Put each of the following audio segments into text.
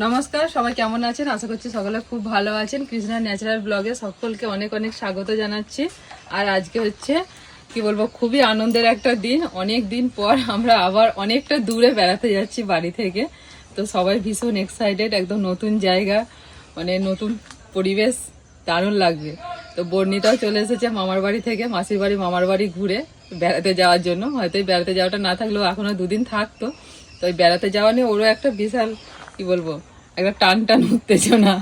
নমস্কার, সবাই কেমন আছেন? আশা করছি সকলে খুব ভালো আছেন। কৃষ্ণা ন্যাচারাল ব্লগে সকলকে অনেক অনেক স্বাগত জানাচ্ছি। আর আজকে হচ্ছে কি বলবো, খুবই আনন্দের একটা দিন। অনেক দিন পর আমরা আবার অনেকটা দূরে বেড়াতে যাচ্ছি বাড়ি থেকে। তো সবাই ভীষণ এক্সাইটেড, একদম নতুন জায়গা, মানে নতুন পরিবেশ, দারুণ লাগবে। তো বর্ণিতাও চলে এসেছে মামার বাড়ি থেকে, মাসির বাড়ি মামার বাড়ি ঘুরে বেড়াতে যাওয়ার জন্য। হয়তো এই বেড়াতে যাওয়াটা না থাকলেও এখনো দুদিন থাকতো। তো এই বেড়াতে যাওয়া নিয়ে ওরও একটা বিশাল কি বলবো, একটা টান উত্তেজনা।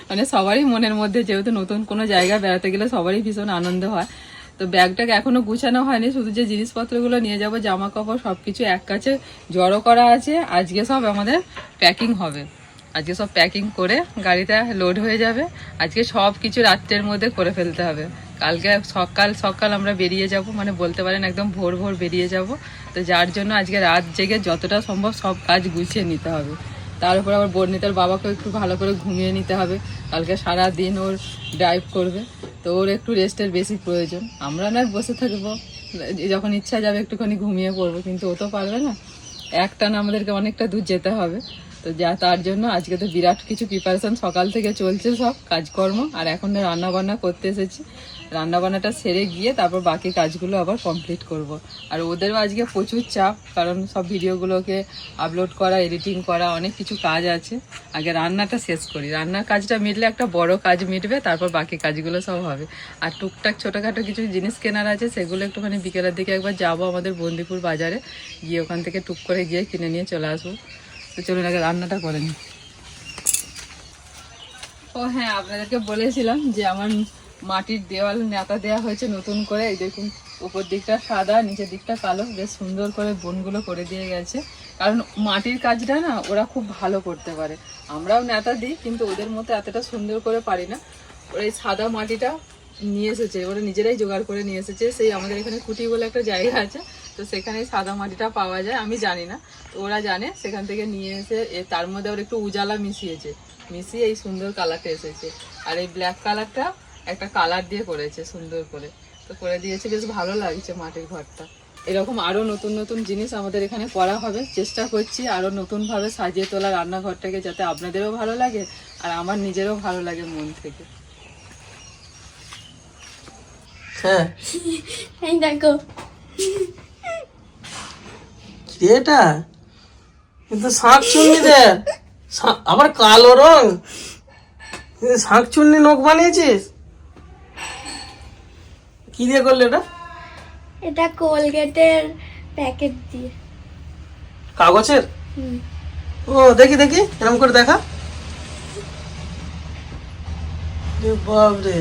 মানে সবারই মনের মধ্যে, যেহেতু নতুন কোনো জায়গায় বেড়াতে গেলে সবারই ভীষণ আনন্দ হয়। তো ব্যাগটাকে এখনো গুছানো হয়নি, শুধু যে জিনিসপত্রগুলো নিয়ে যাব, জামা কাপড় সবকিছু এক কাছে জড়ো করা আছে। আজকে সব আমাদের প্যাকিং হবে, আজকে সব প্যাকিং করে গাড়িতে লোড হয়ে যাবে। আজকে সব কিছু রাত্রের মধ্যে করে ফেলতে হবে। কালকে সকাল সকাল আমরা বেরিয়ে যাব, মানে বলতে পারেন একদম ভোর ভোর বেরিয়ে যাব। তো যার জন্য আজকে রাত জেগে যতটা সম্ভব সব কাজ গুছিয়ে নিতে হবে। তার উপর আবার বর্ণিতার বাবাকে একটু ভালো করে ঘুমিয়ে নিতে হবে। কালকে সারা দিন ওর ড্রাইভ করবে, তো ওর একটু রেস্টের বেশি প্রয়োজন। আমরা না বসে থাকবো, যখন ইচ্ছা যাবে একটুখানি ঘুমিয়ে পড়বো, কিন্তু ও তো পারবে না। একটানা আমাদেরকে অনেকটা দূর যেতে হবে। তো তার জন্য আজকে তো বিরাট কিছু প্রিপারেশন সকাল থেকে চলছে, সব কাজকর্ম। আর এখন রান্না বান্না করতে এসেছি, রান্নাবান্নাটা সেরে গিয়ে তারপর বাকি কাজগুলো আবার কমপ্লিট করব। আর ওদেরও আজকে প্রচুর চাপ, কারণ সব ভিডিওগুলোকে আপলোড করা, এডিটিং করা, অনেক কিছু কাজ আছে। আগে রান্নাটা শেষ করি, রান্নার কাজটা মিটলে একটা বড় কাজ মিটবে, তারপর বাকি কাজগুলো সব হবে। আর টুকটাক ছোটোখাটো কিছু জিনিস কেনার আছে, সেগুলো একটুখানি বিকেলের দিকে একবার যাবো আমাদের বন্দিপুর বাজারে, গিয়ে ওখান থেকে টুক করে গিয়ে কিনে নিয়ে চলে আসবো। তো চলুন আগে রান্নাটা করে নিই। ও হ্যাঁ, আপনাদেরকে বলেছিলাম যে আমার মাটির দেওয়াল নেতা দেওয়া হয়েছে নতুন করে। এই দেখুন, উপর দিকটা সাদা, নিচের দিকটা কালো, বেশ সুন্দর করে বোনগুলো করে দিয়ে গেছে। কারণ মাটির কাজটা না ওরা খুব ভালো করতে পারে। আমরাও নেতা দিই, কিন্তু ওদের মতো এতটা সুন্দর করে পারি না। ওরা এই সাদা মাটিটা নিয়ে এসেছে, ওরা নিজেরাই জোগাড় করে নিয়ে এসেছে। সেই আমাদের এখানে কুটি বলে একটা জায়গা আছে, তো সেখানে সাদা মাটিটা পাওয়া যায়। আমি জানি না, তো ওরা জানে, সেখান থেকে নিয়ে এসে তার মধ্যে ওরা একটু উজালা মিশিয়ে এই সুন্দর কালারটা এসেছে। আর এই ব্ল্যাক কালারটা একটা কালার দিয়ে করেছে সুন্দর করে, তো করে দিয়েছে, বেশ ভালো লাগছে মাটির ঘরটা। এরকম আরো নতুন নতুন জিনিস আমাদের এখানে করা হবে, চেষ্টা করছি আরো নতুন ভাবে সাজিয়ে তোলা রান্নাঘরটাকে, যাতে আপনাদেরও ভালো লাগে আর আমার নিজেরও ভালো লাগে মন থেকে। হ্যাঁ এই দেখো এটা কিন্তু শাঁকচুন্নি দে, আবার কালো রং, শাঁকচুন্নি নখ বানিয়েছিস? কি দিয়ে করলে এটা? এটা কোলগেটের প্যাকেট দিয়ে। কাগজের? হুম। ও দেখি দেখি, এরকম করে দেখা। বাপরে,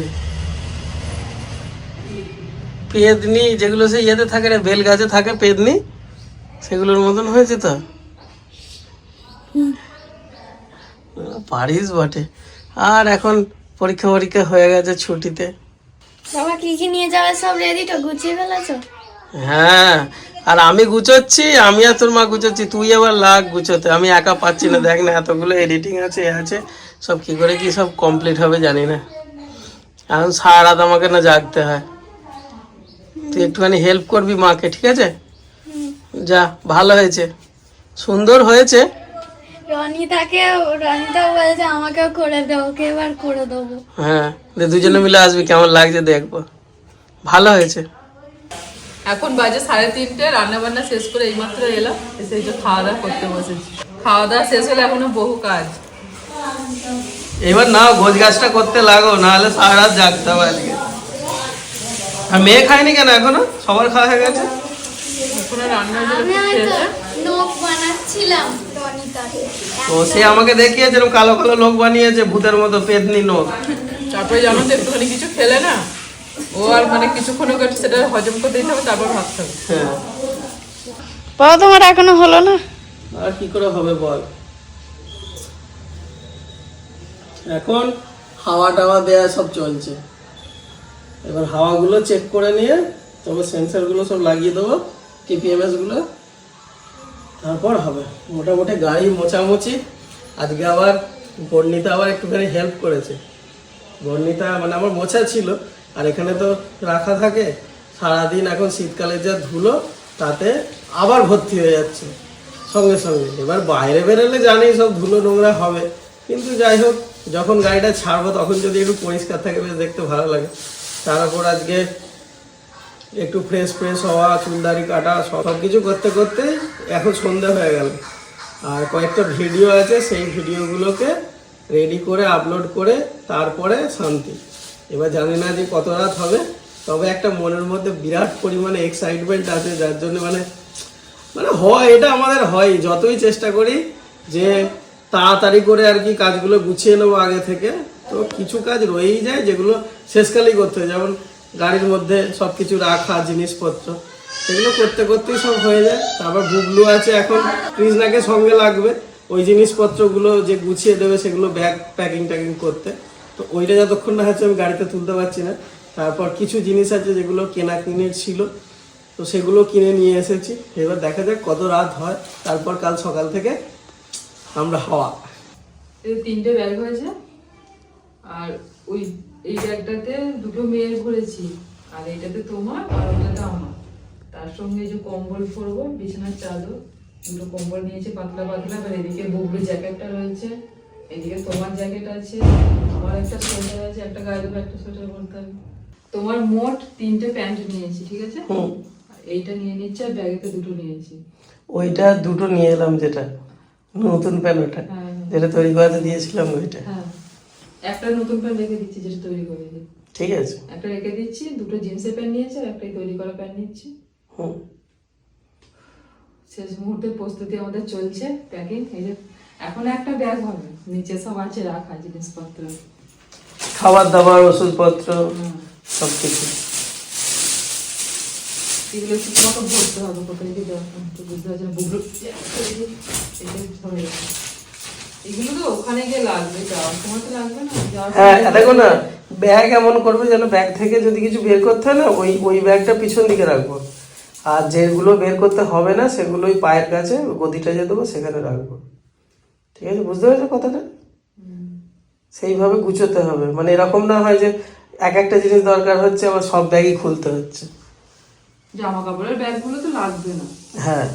পেদনি যেগুলো সেই ইয়েতে থাকে রে, বেল গাছে থাকে পেদনি, সেগুলোর মতন হয়েছে তো। পারিস বটে। আর এখন পরীক্ষা হয়ে গেছে ছুটিতে। বাবা কি কি নিয়ে যাবে সব রেডি তো, গুছিয়ে ফেলেছো? হ্যাঁ, আর আমি গুছোচ্ছি, আমি আর তোর মা গুছোচ্ছি, তুই আবার লাগ গুছোতে, আমি একা পাচ্ছি না। দেখ না, এতগুলো এডিটিং আছে, সব কি করে কি সব কমপ্লিট হবে জানি না। এখন সারা রাত আমাকে না জাগতে হয়। তুই একটুখানি হেল্প করবি মাকে, ঠিক আছে? যা, ভালো হয়েছে, সুন্দর হয়েছে। রনিতা বলছে আমাকেও করে দাও, ওকে এবার করে দেবো। হ্যাঁ, দুজনে মিলে আসবি, কেমন লাগছে দেখবো। ভালো হয়েছে। এখন বাজে 3:30, রান্না বান্না শেষ করে এইমাত্র এলাম, এসে এই যে খাওয়া দাওয়া করতে বসেছি। খাওয়া দাওয়া শেষ হলে এখনো বহু কাজ। এবার না গোছ গাছটা করতে লাগো, নাহলে সারা রাত জাগতে হবে আজকে। আর মেয়ে খায়নি কেন এখনো? সবার খাওয়া হয়ে গেছে। এখনো রান্না নখ বানাচ্ছিলাম রনিতার। তো সে আমাকে দেখিয়ে যেরকম কালো কালো লোক বানিয়েছে, ভূতের মতো পেতনি লোক। তারপরে জানো তো, একটুখানি কিছু খেলে না ও আর মানে কিছুক্ষণ ওকে সেটা হজম করে দিতে হবে, তারপর ভাত খাবে। হ্যাঁ, বাবা তোমার এখনো হলো না? আর কি করে হবে বল। এখন হাওয়া টাওয়া দেয়া সব চলছে, এবার হাওয়াগুলো চেক করে নিয়ে তবে সেন্সারগুলো সব লাগিয়ে দেবো, টিপিএমএস গুলো, তারপর হবে। মোটামুটি গাড়ি মোছামুছি। আজকে আবার বর্ণিতা আবার একটুখানি হেল্প করেছে। বর্ণিতা মানে আমার মোছা ছিল, আর এখানে তো রাখা থাকে সারাদিন। এখন শীতকালে যা ধুলো, তাতে আবার ভর্তি হয়ে যাচ্ছে। সঙ্গে সঙ্গে। এবার বাইরে বেরোলে জানি সব ধুলো নোংরা হবে, কিন্তু যাই হোক যখন গাড়িটা ছাড়বো তখন যদি একটু পরিষ্কার থাকে বেশ দেখতে ভালো লাগে। তারপর আজকে একটু ফ্রেশ হওয়া, চুলদারি কাটা সব কিছু করতে করতে এখন সন্ধ্যা হয়ে গেল। আর কয়েকটা ভিডিও আছে, সেই ভিডিওগুলোকে রেডি করে আপলোড করে তারপরে শান্তি। এবার জানি না যে কত রাত হবে, তবে একটা মনের মধ্যে বিরাট পরিমাণে এক্সাইটমেন্ট আছে, যার জন্য মানে হয়, এটা আমাদের হয় যতই চেষ্টা করি যে তাড়াতাড়ি করে আর কি কাজগুলো গুছিয়ে নেবো আগে থেকে, তো কিছু কাজ রয়েই যায় যেগুলো শেষকালেই করতে হয়। যেমন গাড়ির মধ্যে সব কিছু রাখা জিনিসপত্র, সেগুলো করতে করতেই সব হয়ে যায়। তারপর বুবলু আছে, এখন কৃষ্ণাকে সঙ্গে লাগবে ওই জিনিসপত্রগুলো যে গুছিয়ে দেবে, সেগুলো ব্যাগ প্যাকিং করতে। তো ওইটা যতক্ষণ না হচ্ছে আমি গাড়িতে তুলতে পারছি না। তারপর কিছু জিনিস আছে যেগুলো কিনের ছিল, তো সেগুলো কিনে নিয়ে এসেছি। এবার দেখা যাক কত রাত হয়, তারপর কাল সকাল থেকে আমরা হাওয়া। এই 3টে ব্যাগ হয়েছে, আর এই ব্যাগটাতে 2টো মেয়ের ভরেছি, আর এইটাতে তোমার আর ওটাতে আমার। তার সঙ্গে যে কম্বল পরবো, বিছানার চাদর, 2টো কম্বল নিয়েছি পাতলা পাতলা। আর এদিকে বুবলুর জ্যাকেটটা রয়েছে, এদিকে তোমার জ্যাকেট আছে, আমার একটা সোয়েটার আছে, একটা গায়ে দেবো, একটা সোয়েটার পরতে হবে। তোমার মোট 3টে প্যান্ট নিয়েছি, ঠিক আছে? এইটা নিয়ে নিচ্ছি, আর ব্যাগেতে 2টো নিয়েছি। ওইটা 2টো নিয়ে এলাম, যেটা নতুন প্যান্ট, ওটা যেটা তৈরি করাতে দিয়েছিলাম ওইটা। হ্যাঁ, একটা নতুন প্যান্ট রেখে দিচ্ছি যেটা তৈরি করেছি, ঠিক আছে? একটা রেখে দিচ্ছি। 2টো জিন্সের প্যান্ট নিয়েছি, আর একটাই তৈরি করা প্যান্ট নিচ্ছি। শেষ মুহূর্তের প্রস্তুতি আমাদের চলছে, প্যাকিং। এই যে এখন একটা ব্যাগ হবে, নিচে সব আছে রাখা জিনিসপত্র, খাবার দাবার, ওষুধপত্র, সবকিছু। এগুলো একটু তোমাকে ভরতে হবে, কোথায় যদি বুঝতে পারছি না। বুবলু এগুলো তো ওখানে গিয়ে লাগবে, যাওয়ার সময় তো লাগবে না। হ্যাঁ দেখো না, ব্যাগ এমন করবে যেন ব্যাগ থেকে যদি কিছু বের করতে হয় না, ওই ব্যাগটা পিছন দিকে রাখবো, আর যেগুলো বের করতে হবে না সেগুলো ওই পায়ের কাছে গদিটা যে দেবো সেখানে রাখবো। ঠিক আছে, বুঝতে পেরেছো কথাটা? সেইভাবে গুছোতে হবে, মানে এরকম না হয় যে একটা জিনিস দরকার হচ্ছে আবার সব ব্যাগই খুলতে হচ্ছে। জামা কাপড়ের ব্যাগগুলো তো লাগবে না। হ্যাঁ,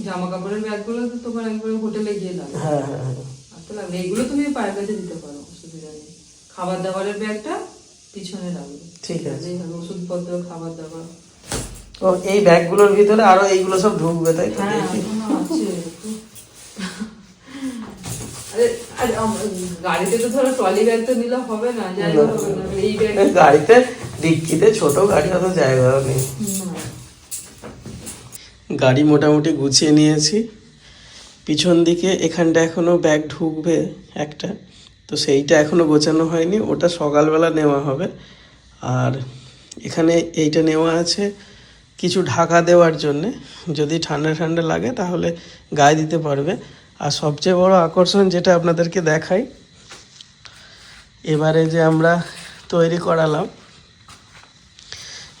জামা কাপড়ের ব্যাগগুলো তো তোমার একবারে হোটেলে গিয়ে লাগবে। হ্যাঁ হ্যাঁ হ্যাঁ, আর তো লাগবে, এগুলো তুমি পায়ের কাছে দিতে পারো, অসুবিধা নেই। খাবার দাবারের ব্যাগটা পিছনে রাখবে, ঠিক আছে? ওষুধপত্র, খাবার দাবার। ও এই ব্যাগগুলোর ভিতরে আরো এইগুলো সব ঢুকবে, তাই তো? হ্যাঁ, আছে। আরে গাড়িতে তো ধরো ট্রলি ব্যাগ তো নিলে হবে না, জায়গা হবে না। এই ব্যাগ গাড়িতে ডিক্কিতে ছোট গাড়ি, অত জায়গাও নেই। গাড়ি মোটামুটি গুছিয়ে নিয়েছি। পিছন দিকে এখানটা এখনো ব্যাগ ঢুকবে একটা, তো সেইটা এখনো গোছানো হয়নি, ওটা সকালবেলা নেওয়া হবে। আর এখানে এইটা নেওয়া আছে কিছু ঢাকা দেওয়ার জন্যে, যদি ঠান্ডা ঠান্ডা লাগে তাহলে গায়ে দিতে পারবে। আর সবচেয়ে বড় আকর্ষণ যেটা আপনাদেরকে দেখাই, এবারে যে আমরা তৈরি করালাম,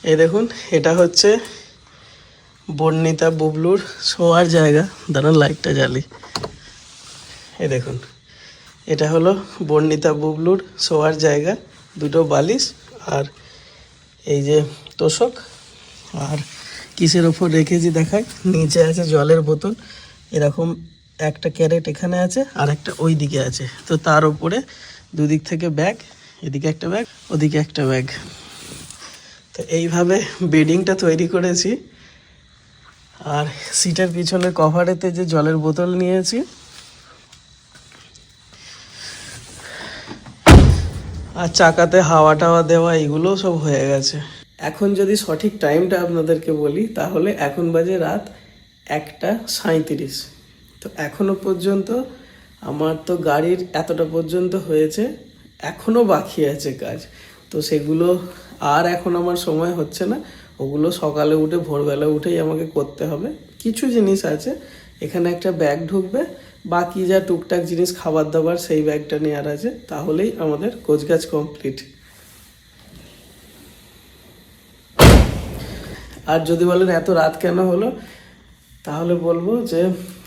এই দেখুন, এটা হচ্ছে বর্ণিতা বুবলুর শোয়ার জায়গা। দাঁড়ান লাইটটা জ্বালি। এই দেখুন, এটা হলো বর্ণিতা বুবলুর শোয়ার জায়গা। 2টো বালিশ আর এই যে তোষক, আর কিসের ওপর রেখেছি দেখাই, নিচে আছে জলের বোতল, এরকম একটা ক্যারেট এখানে আছে আর একটা ওই দিকে আছে। তো তার উপরে দুদিক থেকে ব্যাগ, এদিকে একটা ব্যাগ, ওদিকে একটা ব্যাগ। তো এইভাবে বেডিংটা তৈরি করেছি। আর সিটের পিছনের কভারেতে যে জলের বোতল নিয়েছি, আর চাকাতে হাওয়া টাওয়া দেওয়া, এগুলো সব হয়ে গেছে। এখন যদি সঠিক টাইমটা আপনাদেরকে বলি, তাহলে এখন বাজে রাত 1:37। তো এখনো পর্যন্ত আমার তো গাড়ির এতটা পর্যন্ত হয়েছে, এখনো বাকি আছে কাজ। তো সেগুলো আর এখন আমার সময় হচ্ছে না, ওগুলো সকালে উঠে ভোরবেলা উঠেই আমাকে করতে হবে। কিছু জিনিস আছে, এখানে একটা ব্যাগ ঢুকবে, বাকি যা টুকটাক জিনিস খাবার দাবার সেই ব্যাগটা নেওয়ার আছে, তাহলেই আমাদের গোছগাছ কমপ্লিট। আর যদি বলেন এত রাত কেন হলো, তাহলে বলবো যে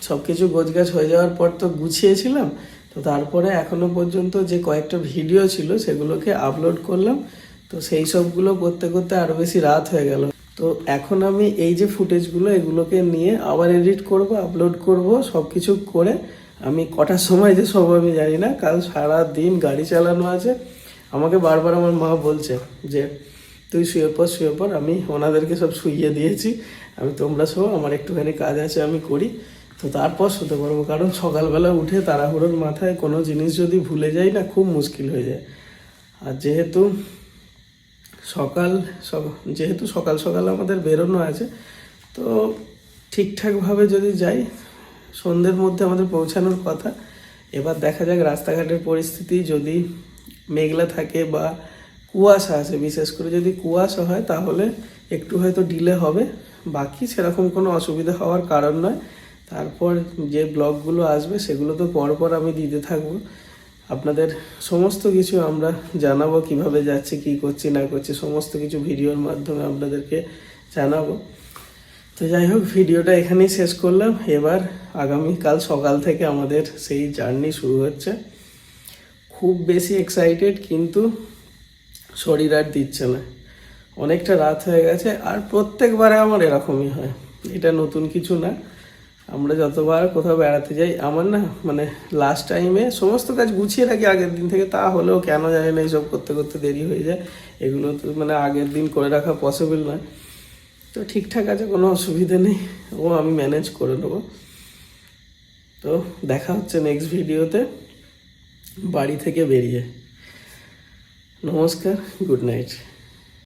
সব কিছু গোছগাছ হয়ে যাওয়ার পর তো গুছিয়েছিলাম, তো তারপরে এখনো পর্যন্ত যে কয়েকটা ভিডিও ছিল সেগুলোকে আপলোড করলাম। তো সেই সবগুলো করতে করতে আরও বেশি রাত হয়ে গেল। তো এখন আমি এই যে ফুটেজগুলো এগুলোকে নিয়ে আবার এডিট করব, আপলোড করব, সব কিছু করে আমি কটার সময় যে সব আমি জানি না, কাল সারা দিন গাড়ি চালানো আছে। আমাকে বারবার আমার মা বলছে যে তুই শুয়ে পর, আমি ওনাদেরকে সব শুইয়ে দিয়েছি, তোমরা সব, আমার একটুখানি কাজ আছে আমি করি, তো তারপর শুতে পারবো। কারণ সকালবেলা উঠে তাড়াহুড়োর মাথায় কোনো জিনিস যদি ভুলে যাই না, খুব মুশকিল হয়ে যায়। আর যেহেতু সকাল সকাল আমাদের বেরোনো আছে, তো ঠিকঠাকভাবে যদি যাই সন্ধ্যের মধ্যে আমাদের পৌঁছানোর কথা। এবার দেখা যাক রাস্তাঘাটের পরিস্থিতি, যদি মেঘলা থাকে বা কুয়াশা আছে, বিশেষ করে যদি কুয়াশা হয় তাহলে একটু হয়তো ডিলে হবে, বাকি সেরকম কোনো অসুবিধা হওয়ার কারণ নয়। তারপর যে ব্লগগুলো আসবে সেগুলো তো পরপর আমি দিতে থাকবো, আপনাদের সমস্ত কিছু আমরা জানাবো, কিভাবে যাচ্ছি, কি করছি না করছি, সমস্ত কিছু ভিডিওর মাধ্যমে আপনাদেরকে জানাবো। তো যাই হোক, ভিডিওটা এখানেই শেষ করলাম। এবার আগামীকাল সকাল থেকে আমাদের সেই জার্নি শুরু হচ্ছে। খুব বেশি এক্সাইটেড, কিন্তু শরীর আর দিচ্ছে না, অনেকটা রাত হয়ে গেছে। আর প্রত্যেকবারে আমার এরকমই হয়, এটা নতুন কিছু না। আমরা যতবার কোথাও বেড়াতে যাই, আমার না মানে লাস্ট টাইমে সমস্ত কাজ গুছিয়ে রাখি আগের দিন থেকে, তা হলেও কেন জানি না এইসব করতে করতে দেরি হয়ে যায়। এগুলো তো মানে আগের দিন করে রাখা পসিবল নয়। তো ঠিকঠাক আছে, কোনো অসুবিধা নেই, আমি ম্যানেজ করে নেবো। তো দেখা হচ্ছে নেক্সট ভিডিওতে বাড়ি থেকে বেরিয়ে। নমস্কার, গুড নাইট।